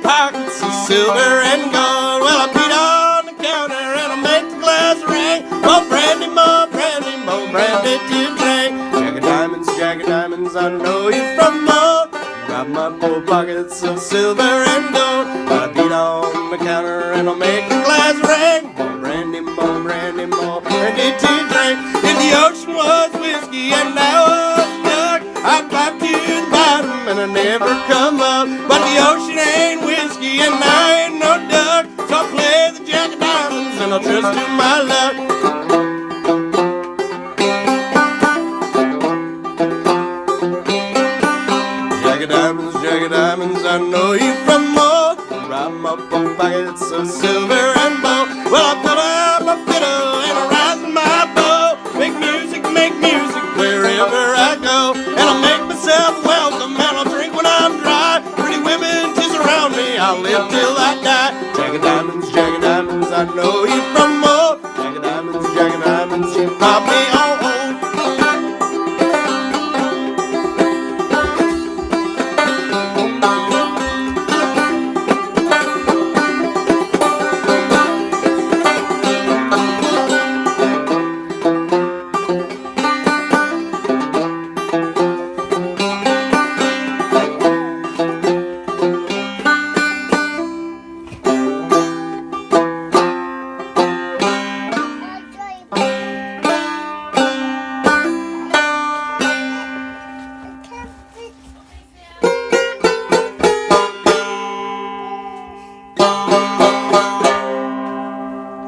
pockets of silver and gold. Well, I beat on the counter and I make the glass ring. More brandy, more brandy, more brandy to drink. Jack of diamonds, I know you from more. Rob my poor pockets of silver and gold. But I beat on the counter and I'll make the glass ring. More brandy, more brandy, more brandy to drink. If the ocean was whiskey and I was duck, I'd pop to the bottom and I never come up. But the ocean ain't whiskey and I ain't no duck, so I'll play the jack of diamonds and I'll trust to my luck. Jack of diamonds, I know you from more. Rob my pockets of silver and gold. Well, I put up my fiddle and I rise my bow. Make music wherever I go. And I'll make myself welcome and I'll drink when I'm dry. Pretty women to surround me, I'll live till I die. Jack of diamonds, I know you from more. Jack of diamonds, you probably all own.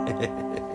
Hehehehe